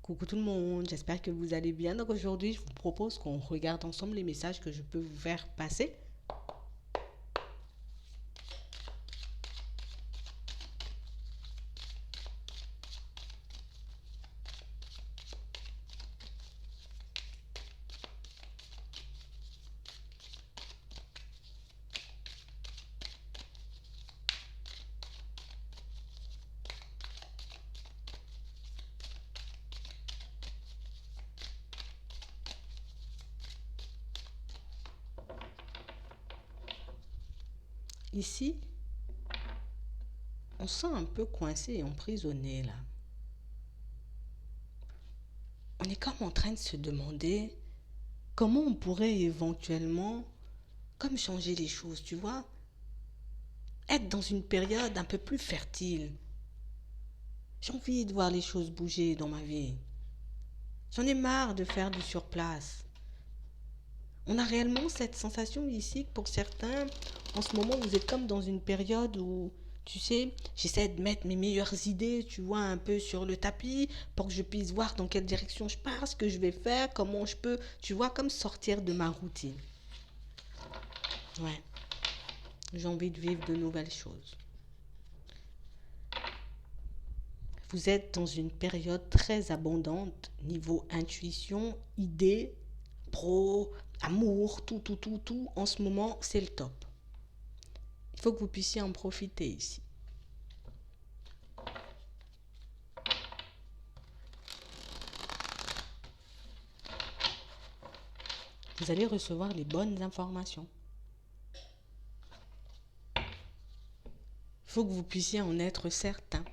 Coucou tout le monde, j'espère que vous allez bien. Donc aujourd'hui, je vous propose qu'on regarde ensemble les messages que je peux vous faire passer. Ici, on se sent un peu coincé et emprisonné là. On est comme en train de se demander comment on pourrait éventuellement, comme changer les choses, tu vois, être dans une période un peu plus fertile. J'ai envie de voir les choses bouger dans ma vie. J'en ai marre de faire du surplace. On a réellement cette sensation ici que pour certains, en ce moment, vous êtes comme dans une période où, tu sais, j'essaie de mettre mes meilleures idées, tu vois, un peu sur le tapis pour que je puisse voir dans quelle direction je pars, ce que je vais faire, comment je peux, tu vois, comme sortir de ma routine. Ouais, j'ai envie de vivre de nouvelles choses. Vous êtes dans une période très abondante niveau intuition, idées, pro, amour, tout. En ce moment, c'est le top. Il faut que vous puissiez en profiter ici. Vous allez recevoir les bonnes informations. Il faut que vous puissiez en être certain.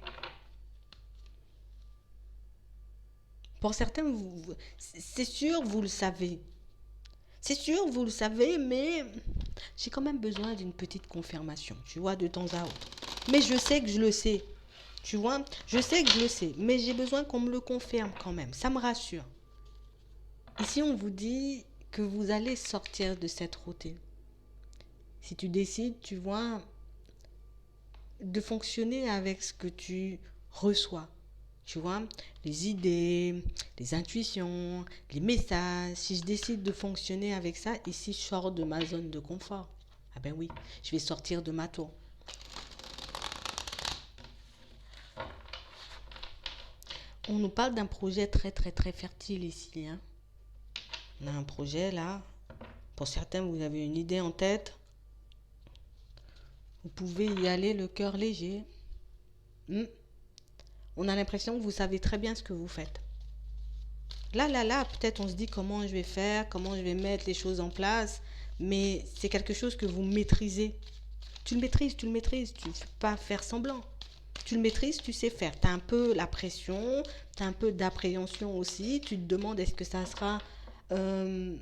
Pour certains, c'est sûr, vous le savez. C'est sûr, vous le savez, mais j'ai quand même besoin d'une petite confirmation, tu vois, de temps à autre. Mais je sais que je le sais, tu vois, je sais que je le sais, mais j'ai besoin qu'on me le confirme quand même, ça me rassure. Ici, on vous dit que vous allez sortir de cette routine. Si tu décides, tu vois, de fonctionner avec ce que tu reçois. Tu vois, les idées, les intuitions, les messages. Si je décide de fonctionner avec ça, ici, je sors de ma zone de confort. Ah ben oui, je vais sortir de ma tour. On nous parle d'un projet très fertile ici, hein. On a un projet là. Pour certains, vous avez une idée en tête. Vous pouvez y aller le cœur léger. Hmm. On a l'impression que vous savez très bien ce que vous faites. Là, peut-être on se dit comment je vais faire, comment je vais mettre les choses en place, mais c'est quelque chose que vous maîtrisez. Tu le maîtrises, tu ne fais pas faire semblant. Tu le maîtrises, tu sais faire. Tu as un peu la pression, tu as un peu d'appréhension aussi, tu te demandes est-ce que ça sera... euh,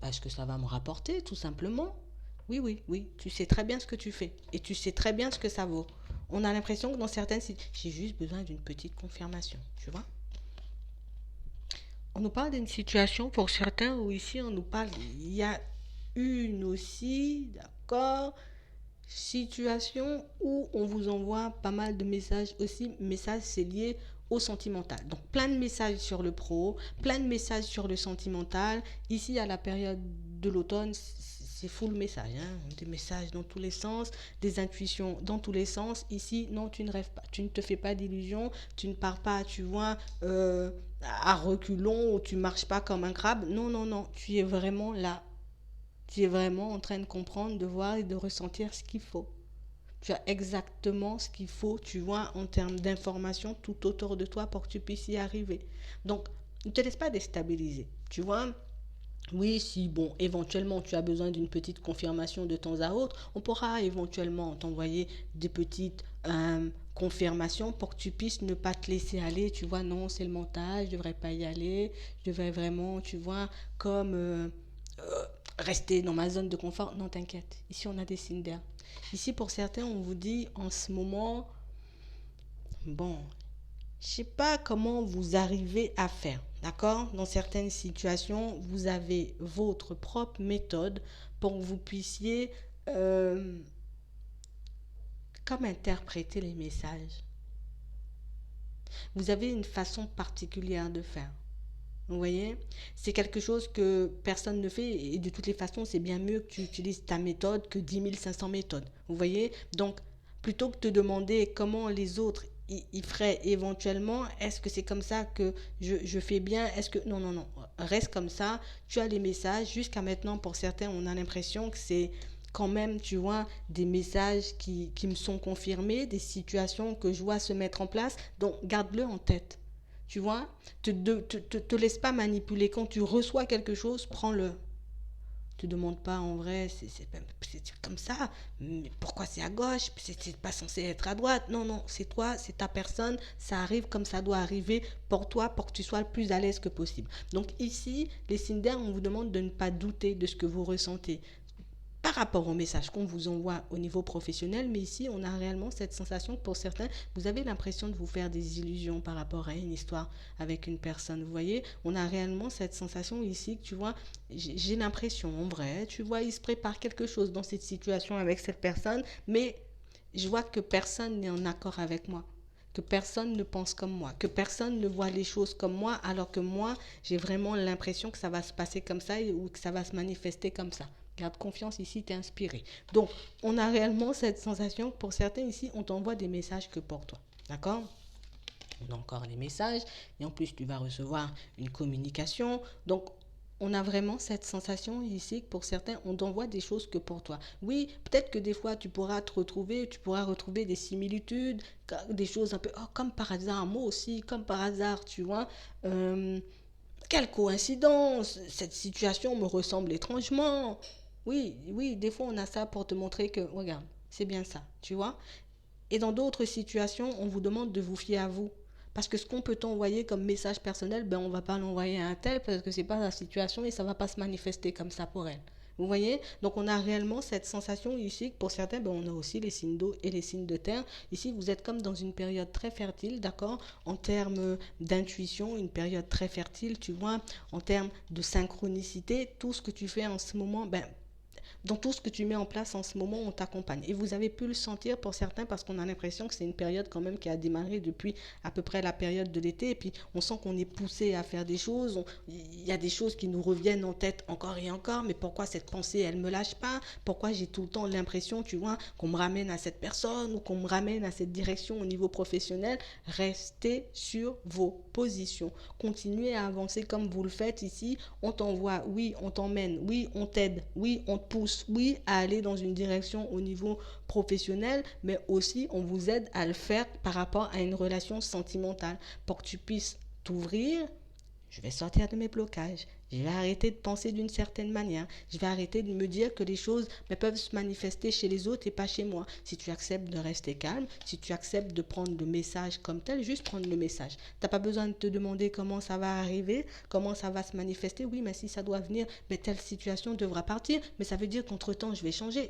est-ce que ça va me rapporter, tout simplement. Oui, tu sais très bien ce que tu fais et tu sais très bien ce que ça vaut. On a l'impression que dans certaines... J'ai juste besoin d'une petite confirmation, tu vois. On nous parle d'une situation pour certains où ici on nous parle, il y a une aussi, d'accord, situation où on vous envoie pas mal de messages aussi. Messages, c'est lié au sentimental. Donc plein de messages sur le pro, plein de messages sur le sentimental. Ici à la période de l'automne, c'est full message, hein. Des messages dans tous les sens, des intuitions dans tous les sens. Ici, non, tu ne rêves pas, tu ne te fais pas d'illusions, tu ne pars pas, tu vois, à reculons ou tu marches pas comme un crabe. Non, tu es vraiment là. Tu es vraiment en train de comprendre, de voir et de ressentir ce qu'il faut. Tu as exactement ce qu'il faut, tu vois, en termes d'informations tout autour de toi pour que tu puisses y arriver. Donc, ne te laisse pas déstabiliser. Tu vois, oui, si, bon, éventuellement tu as besoin d'une petite confirmation de temps à autre, on pourra éventuellement t'envoyer des petites confirmations pour que tu puisses ne pas te laisser aller. Tu vois, non, c'est le montage, je ne devrais pas y aller, je devrais vraiment, tu vois, comme rester dans ma zone de confort. Non, t'inquiète, ici on a des signes d'air. Ici, pour certains, on vous dit en ce moment, bon, je ne sais pas comment vous arrivez à faire, d'accord. Dans certaines situations, vous avez votre propre méthode pour que vous puissiez euh, comme interpréter les messages. Vous avez une façon particulière de faire. Vous voyez, c'est quelque chose que personne ne fait et de toutes les façons, c'est bien mieux que tu utilises ta méthode que 10 500 méthodes. Vous voyez, donc plutôt que de te demander comment les autres y feraient éventuellement, est-ce que c'est comme ça que je fais bien, est-ce que... Non, non, non, reste comme ça, tu as les messages, jusqu'à maintenant pour certains on a l'impression que c'est quand même, tu vois, des messages qui me sont confirmés, des situations que je vois se mettre en place, donc garde-le en tête. Tu vois, te laisse pas manipuler. Quand tu reçois quelque chose, prends-le. Te demande pas en vrai, c'est comme ça. Mais pourquoi c'est à gauche? C'est pas censé être à droite. Non, non, c'est toi, c'est ta personne. Ça arrive comme ça doit arriver pour toi, pour que tu sois le plus à l'aise que possible. Donc ici, les signes d'air, on vous demande de ne pas douter de ce que vous ressentez par rapport au message qu'on vous envoie au niveau professionnel, mais ici, on a réellement cette sensation que pour certains, vous avez l'impression de vous faire des illusions par rapport à une histoire avec une personne. Vous voyez, on a réellement cette sensation ici que tu vois, j'ai l'impression, en vrai, tu vois, il se prépare quelque chose dans cette situation avec cette personne, mais je vois que personne n'est en accord avec moi, que personne ne pense comme moi, que personne ne voit les choses comme moi, alors que moi, j'ai vraiment l'impression que ça va se passer comme ça ou que ça va se manifester comme ça. Garde confiance ici, t'es inspiré. Donc, on a réellement cette sensation que pour certains ici, on t'envoie des messages que pour toi. D'accord? On a encore les messages et en plus, tu vas recevoir une communication. Donc, on a vraiment cette sensation ici que pour certains, on t'envoie des choses que pour toi. Oui, peut-être que des fois, tu pourras te retrouver, tu pourras retrouver des similitudes, des choses un peu, oh, comme par hasard, moi aussi, comme par hasard, tu vois. Quelle coïncidence, cette situation me ressemble étrangement. Oui, oui, des fois on a ça pour te montrer que, regarde, c'est bien ça, tu vois. Et dans d'autres situations, on vous demande de vous fier à vous. Parce que ce qu'on peut t'envoyer comme message personnel, ben on ne va pas l'envoyer à un tel parce que c'est pas la situation et ça ne va pas se manifester comme ça pour elle. Vous voyez? Donc on a réellement cette sensation ici que pour certains, ben, on a aussi les signes d'eau et les signes de terre. Ici, vous êtes comme dans une période très fertile, d'accord? En termes d'intuition, une période très fertile, tu vois, en termes de synchronicité, tout ce que tu fais en ce moment, ben, dans tout ce que tu mets en place en ce moment, on t'accompagne. Et vous avez pu le sentir pour certains parce qu'on a l'impression que c'est une période quand même qui a démarré depuis à peu près la période de l'été. Et puis on sent qu'on est poussé à faire des choses. Il y a des choses qui nous reviennent en tête encore et encore. Mais pourquoi cette pensée, elle ne me lâche pas? Pourquoi j'ai tout le temps l'impression, tu vois, qu'on me ramène à cette personne ou qu'on me ramène à cette direction au niveau professionnel? Restez sur vos positions. Continuez à avancer comme vous le faites ici. On t'envoie, oui, on t'emmène, oui, on t'aide, oui, on te pousse, oui, à aller dans une direction au niveau professionnel, mais aussi on vous aide à le faire par rapport à une relation sentimentale pour que tu puisses t'ouvrir. Je vais sortir de mes blocages. Je vais arrêter de penser d'une certaine manière. Je vais arrêter de me dire que les choses peuvent se manifester chez les autres et pas chez moi. Si tu acceptes de rester calme, si tu acceptes de prendre le message comme tel, juste prendre le message. Tu n'as pas besoin de te demander comment ça va arriver, comment ça va se manifester. Oui, mais si ça doit venir, mais telle situation devra partir. Mais ça veut dire qu'entre-temps, je vais changer.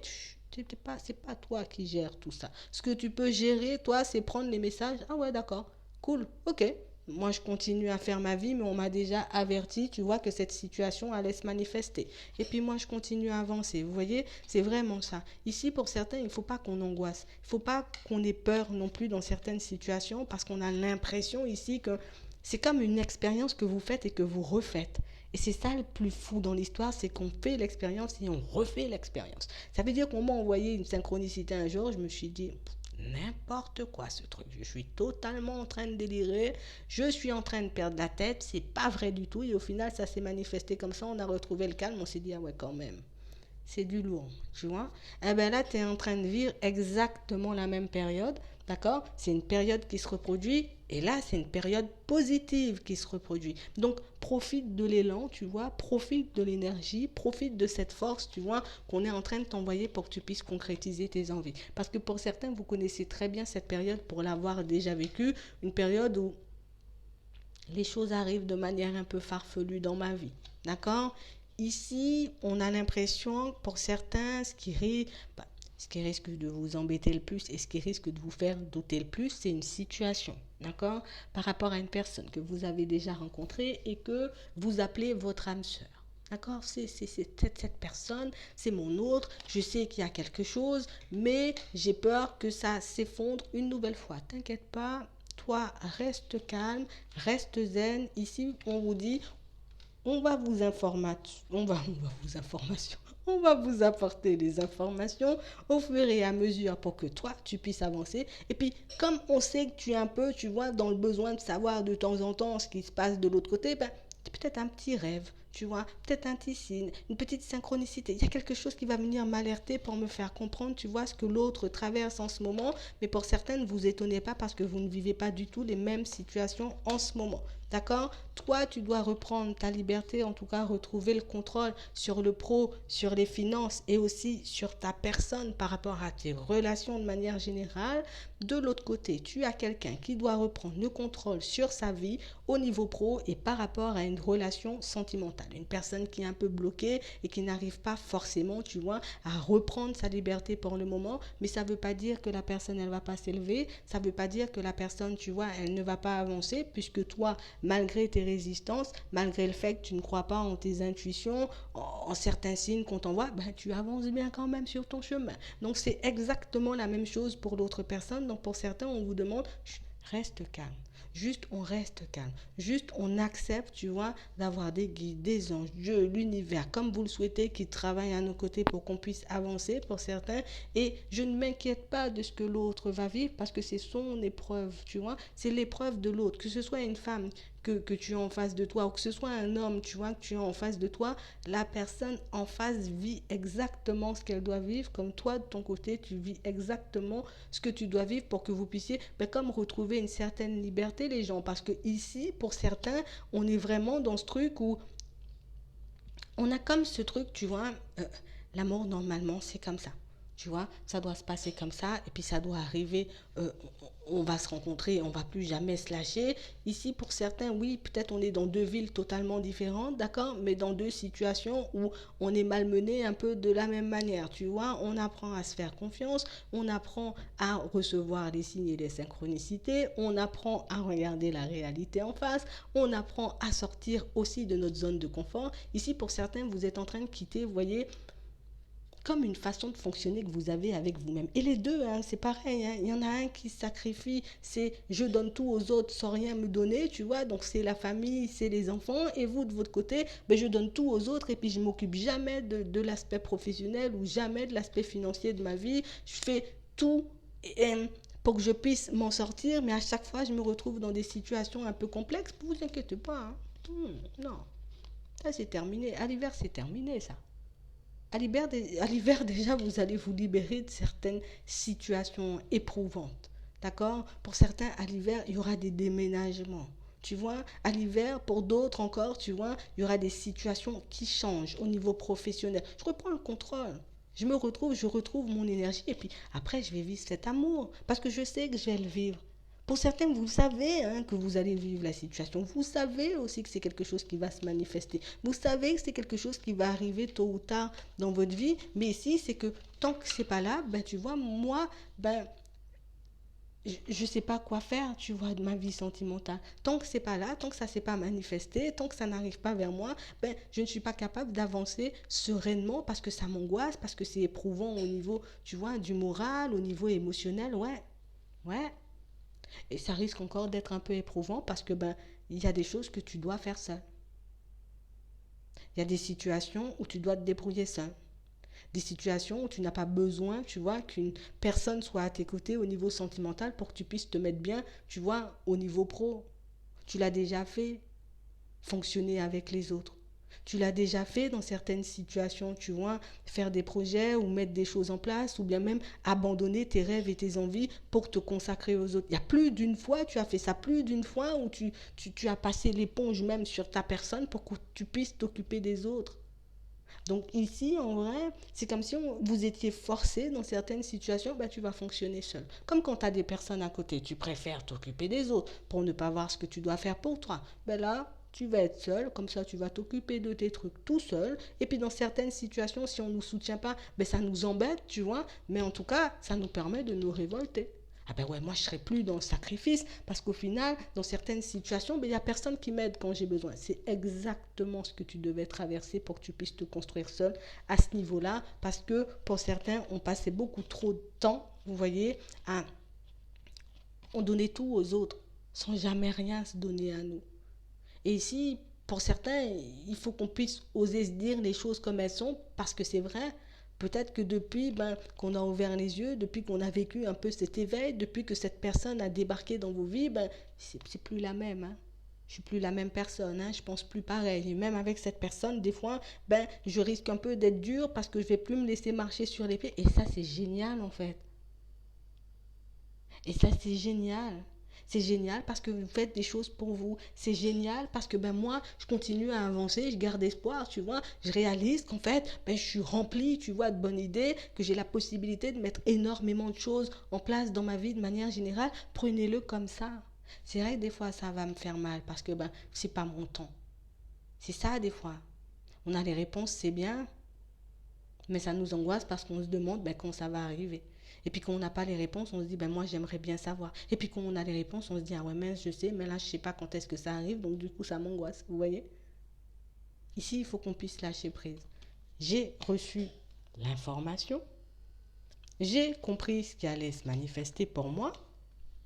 C'est pas toi qui gères tout ça. Ce que tu peux gérer, toi, c'est prendre les messages. Ah ouais, d'accord. Cool. Ok. Moi, je continue à faire ma vie, mais on m'a déjà averti, tu vois, que cette situation allait se manifester. Et puis moi, je continue à avancer. Vous voyez, c'est vraiment ça. Ici, pour certains, il ne faut pas qu'on angoisse. Il ne faut pas qu'on ait peur non plus dans certaines situations, parce qu'on a l'impression ici que c'est comme une expérience que vous faites et que vous refaites. Et c'est ça le plus fou dans l'histoire, c'est qu'on fait l'expérience et on refait l'expérience. Ça veut dire qu'on m'a envoyé une synchronicité un jour, je me suis dit, n'importe quoi ce truc, je suis totalement en train de délirer, je suis en train de perdre la tête, c'est pas vrai du tout, et au final ça s'est manifesté comme ça, on a retrouvé le calme, on s'est dit ah ouais quand même, c'est du lourd, tu vois. Eh bien là, tu es en train de vivre exactement la même période, d'accord? C'est une période qui se reproduit, et là, c'est une période positive qui se reproduit. Donc, profite de l'élan, tu vois, profite de l'énergie, profite de cette force, tu vois, qu'on est en train de t'envoyer pour que tu puisses concrétiser tes envies. Parce que pour certains, vous connaissez très bien cette période pour l'avoir déjà vécue, une période où les choses arrivent de manière un peu farfelue dans ma vie. D'accord? Ici, on a l'impression, pour certains, ce qui risque de vous embêter le plus et ce qui risque de vous faire douter le plus, c'est une situation, d'accord? Par rapport à une personne que vous avez déjà rencontrée et que vous appelez votre âme sœur. D'accord? C'est cette personne, c'est mon autre, je sais qu'il y a quelque chose, mais j'ai peur que ça s'effondre une nouvelle fois. T'inquiète pas, toi, reste calme, reste zen. Ici, on vous dit, on va vous informer, on va vous apporter des informations au fur et à mesure pour que toi, tu puisses avancer. Et puis, comme on sait que tu es un peu, tu vois, dans le besoin de savoir de temps en temps ce qui se passe de l'autre côté, ben, c'est peut-être un petit rêve, tu vois, peut-être un petit signe, une petite synchronicité. Il y a quelque chose qui va venir m'alerter pour me faire comprendre, tu vois, ce que l'autre traverse en ce moment. Mais pour certains, ne vous étonnez pas parce que vous ne vivez pas du tout les mêmes situations en ce moment. D'accord? Toi, tu dois reprendre ta liberté, en tout cas retrouver le contrôle sur le pro, sur les finances et aussi sur ta personne par rapport à tes relations de manière générale. De l'autre côté, tu as quelqu'un qui doit reprendre le contrôle sur sa vie au niveau pro et par rapport à une relation sentimentale. Une personne qui est un peu bloquée et qui n'arrive pas forcément, tu vois, à reprendre sa liberté pour le moment. Mais ça ne veut pas dire que la personne, elle ne va pas s'élever. Ça ne veut pas dire que la personne, tu vois, elle ne va pas avancer puisque toi, malgré tes résistances, malgré le fait que tu ne crois pas en tes intuitions, en certains signes qu'on t'envoie, ben, tu avances bien quand même sur ton chemin. Donc c'est exactement la même chose pour l'autre personne. Donc pour certains, on vous demande, reste calme. Juste, on reste calme. Juste, on accepte, tu vois, d'avoir des guides, des anges, Dieu, l'univers, comme vous le souhaitez, qui travaillent à nos côtés pour qu'on puisse avancer pour certains. Et je ne m'inquiète pas de ce que l'autre va vivre parce que c'est son épreuve, tu vois. C'est l'épreuve de l'autre. Que ce soit une femme que tu as en face de toi ou que ce soit un homme, tu vois, que tu as en face de toi, la personne en face vit exactement ce qu'elle doit vivre, comme toi, de ton côté, tu vis exactement ce que tu dois vivre pour que vous puissiez, ben, comme retrouver une certaine liberté, les gens. Parce que ici, pour certains, on est vraiment dans ce truc où on a comme ce truc, tu vois, l'amour, normalement, c'est comme ça. Tu vois, ça doit se passer comme ça, et puis ça doit arriver, euh, on va se rencontrer, on va plus jamais se lâcher. Ici, pour certains, oui, peut-être on est dans deux villes totalement différentes, d'accord, mais dans deux situations où on est malmené un peu de la même manière, tu vois. On apprend à se faire confiance, on apprend à recevoir les signes et les synchronicités, on apprend à regarder la réalité en face, on apprend à sortir aussi de notre zone de confort. Ici, pour certains, vous êtes en train de quitter, vous voyez, comme une façon de fonctionner que vous avez avec vous-même. Et les deux, hein, c'est pareil. Hein. Il y en a un qui se sacrifie, c'est je donne tout aux autres sans rien me donner, tu vois. Donc c'est la famille, c'est les enfants. Et vous, de votre côté, ben, je donne tout aux autres et puis je m'occupe jamais de l'aspect professionnel ou jamais de l'aspect financier de ma vie. Je fais tout pour que je puisse m'en sortir, mais à chaque fois, je me retrouve dans des situations un peu complexes. Ne vous inquiétez pas. Hein. Non, ça c'est terminé. À l'hiver, c'est terminé, ça. À l'hiver, déjà, vous allez vous libérer de certaines situations éprouvantes. D'accord? Pour certains, à l'hiver, il y aura des déménagements. Tu vois, à l'hiver, pour d'autres encore, tu vois, il y aura des situations qui changent au niveau professionnel. Je reprends le contrôle. Je retrouve mon énergie et puis après, je vais vivre cet amour parce que je sais que je vais le vivre. Pour certains, vous savez hein, que vous allez vivre la situation. Vous savez aussi que c'est quelque chose qui va se manifester. Vous savez que c'est quelque chose qui va arriver tôt ou tard dans votre vie. Mais ici, c'est que tant que c'est pas là, ben tu vois, moi, ben je ne sais pas quoi faire, tu vois, de ma vie sentimentale. Tant que c'est pas là, tant que ça s'est pas manifesté, tant que ça n'arrive pas vers moi, ben je ne suis pas capable d'avancer sereinement parce que ça m'angoisse, parce que c'est éprouvant au niveau, tu vois, du moral, au niveau émotionnel, ouais. Ouais, et ça risque encore d'être un peu éprouvant parce que ben il y a des choses que tu dois faire seul. Il y a des situations où tu dois te débrouiller seul. Des situations où tu n'as pas besoin, tu vois, qu'une personne soit à tes côtés au niveau sentimental pour que tu puisses te mettre bien, tu vois, au niveau pro. Tu l'as déjà fait, fonctionner avec les autres. Tu l'as déjà fait dans certaines situations, tu vois, faire des projets ou mettre des choses en place ou bien même abandonner tes rêves et tes envies pour te consacrer aux autres. Il y a plus d'une fois, tu as fait ça plus d'une fois où tu as passé l'éponge même sur ta personne pour que tu puisses t'occuper des autres. Donc ici, en vrai, c'est comme si vous étiez forcé dans certaines situations, bah, tu vas fonctionner seul. Comme quand tu as des personnes à côté, tu préfères t'occuper des autres pour ne pas voir ce que tu dois faire pour toi. Ben là, tu vas être seul, comme ça tu vas t'occuper de tes trucs tout seul. Et puis dans certaines situations, si on ne nous soutient pas, ben ça nous embête, tu vois. Mais en tout cas, ça nous permet de nous révolter. Ah ben ouais, moi je serai plus dans le sacrifice parce qu'au final, dans certaines situations, ben, il n'y a personne qui m'aide quand j'ai besoin. C'est exactement ce que tu devais traverser pour que tu puisses te construire seul à ce niveau-là parce que pour certains, on passait beaucoup trop de temps, vous voyez, à on donnait tout aux autres. sans jamais rien se donner à nous. Et ici, pour certains, il faut qu'on puisse oser se dire les choses comme elles sont, parce que c'est vrai. Peut-être que depuis qu'on a ouvert les yeux, depuis qu'on a vécu un peu cet éveil, depuis que cette personne a débarqué dans vos vies, c'est plus la même. Hein. Je suis plus la même personne, hein, je pense plus pareil. Et même avec cette personne, des fois, je risque un peu d'être dur parce que je vais plus me laisser marcher sur les pieds. Et ça, c'est génial en fait. Et ça, c'est génial. C'est génial parce que vous faites des choses pour vous. C'est génial parce que moi, je continue à avancer, je garde espoir, tu vois. Je réalise qu'en fait, je suis rempli, tu vois, de bonnes idées, que j'ai la possibilité de mettre énormément de choses en place dans ma vie de manière générale. Prenez-le comme ça. C'est vrai que des fois, ça va me faire mal parce que c'est pas mon temps. C'est ça, des fois. On a les réponses, c'est bien, mais ça nous angoisse parce qu'on se demande quand ça va arriver. Et puis quand on n'a pas les réponses, on se dit, moi j'aimerais bien savoir. Et puis quand on a les réponses, on se dit, ah ouais, mince, je sais, mais là je sais pas quand est-ce que ça arrive, donc du coup ça m'angoisse. Vous voyez? Ici, il faut qu'on puisse lâcher prise. J'ai reçu l'information, j'ai compris ce qui allait se manifester pour moi.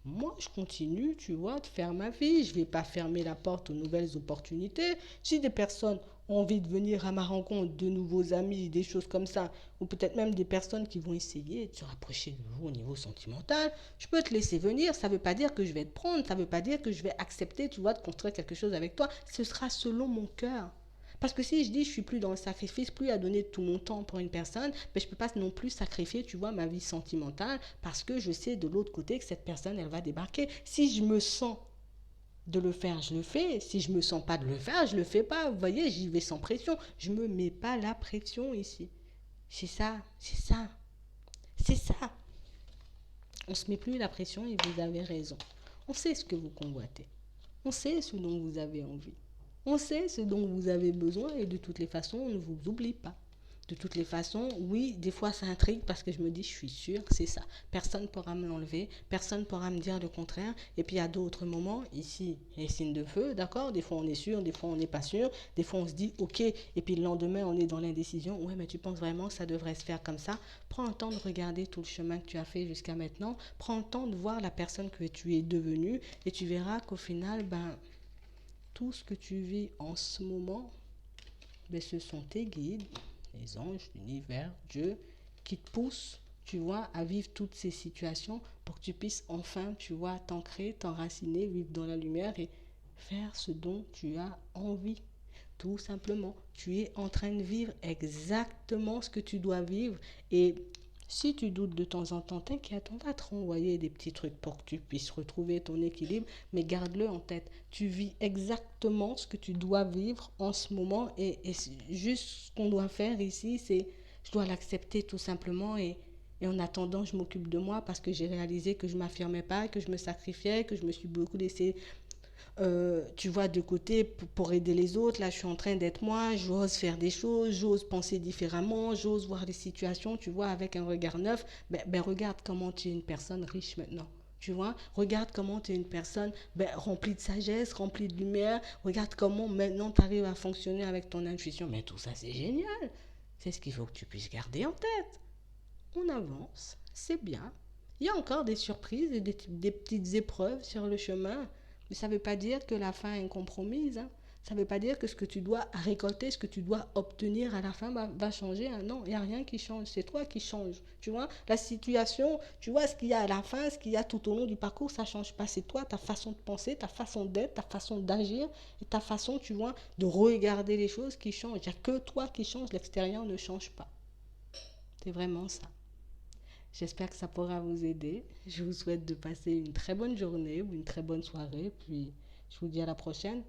Moi, je continue, tu vois, de faire ma vie. Je ne vais pas fermer la porte aux nouvelles opportunités. Si des personnes ont envie de venir à ma rencontre, de nouveaux amis, des choses comme ça, ou peut-être même des personnes qui vont essayer de se rapprocher de vous au niveau sentimental, je peux te laisser venir. Ça ne veut pas dire que je vais te prendre, ça ne veut pas dire que je vais accepter, tu vois, de construire quelque chose avec toi. Ce sera selon mon cœur. Parce que si je dis je suis plus dans le sacrifice, plus à donner tout mon temps pour une personne, je ne peux pas non plus sacrifier, tu vois, ma vie sentimentale parce que je sais de l'autre côté que cette personne, elle va débarquer. Si je me sens de le faire, je le fais. Si je me sens pas de le faire, je le fais pas. Vous voyez, j'y vais sans pression. Je me mets pas la pression ici. C'est ça, c'est ça, c'est ça. On se met plus la pression et vous avez raison. On sait ce que vous convoitez. On sait ce dont vous avez envie. On sait ce dont vous avez besoin et de toutes les façons, on ne vous oublie pas. De toutes les façons, oui, des fois ça intrigue parce que je me dis, je suis sûre, c'est ça. Personne ne pourra me l'enlever, personne ne pourra me dire le contraire. Et puis à d'autres moments, ici, les signes de feu, d'accord? Des fois on est sûr, des fois on n'est pas sûr, des fois on se dit, ok, et puis le lendemain on est dans l'indécision. Ouais, mais tu penses vraiment que ça devrait se faire comme ça? Prends le temps de regarder tout le chemin que tu as fait jusqu'à maintenant. Prends le temps de voir la personne que tu es devenue et tu verras qu'au final, tout ce que tu vis en ce moment, ce sont tes guides, les anges, l'univers, Dieu, qui te poussent, tu vois, à vivre toutes ces situations pour que tu puisses enfin, tu vois, t'ancrer, t'enraciner, vivre dans la lumière et faire ce dont tu as envie. Tout simplement, tu es en train de vivre exactement ce que tu dois vivre et si tu doutes de temps en temps, t'inquiète, on va te renvoyer des petits trucs pour que tu puisses retrouver ton équilibre, mais garde-le en tête. Tu vis exactement ce que tu dois vivre en ce moment et juste ce qu'on doit faire ici, c'est je dois l'accepter tout simplement et en attendant, je m'occupe de moi parce que j'ai réalisé que je ne m'affirmais pas, que je me sacrifiais, que je me suis beaucoup laissé tu vois, de côté pour aider les autres. Là, je suis en train d'être moi, j'ose faire des choses, j'ose penser différemment, j'ose voir les situations, tu vois, avec un regard neuf. Regarde comment tu es une personne riche maintenant. Tu vois, regarde comment tu es une personne remplie de sagesse, remplie de lumière. Regarde comment maintenant tu arrives à fonctionner avec ton intuition. Mais tout ça, c'est génial. C'est ce qu'il faut que tu puisses garder en tête. On avance, c'est bien. Il y a encore des surprises et des petites épreuves sur le chemin. Mais ça ne veut pas dire que la fin est compromise. Hein. Ça ne veut pas dire que ce que tu dois récolter, ce que tu dois obtenir à la fin va changer. Hein. Non, il n'y a rien qui change. C'est toi qui changes. Tu vois, la situation, tu vois, ce qu'il y a à la fin, ce qu'il y a tout au long du parcours, ça ne change pas. C'est toi, ta façon de penser, ta façon d'être, ta façon d'agir et ta façon, tu vois, de regarder les choses qui changent. Il n'y a que toi qui change. L'extérieur ne change pas. C'est vraiment ça. J'espère que ça pourra vous aider. Je vous souhaite de passer une très bonne journée ou une très bonne soirée. Puis je vous dis à la prochaine.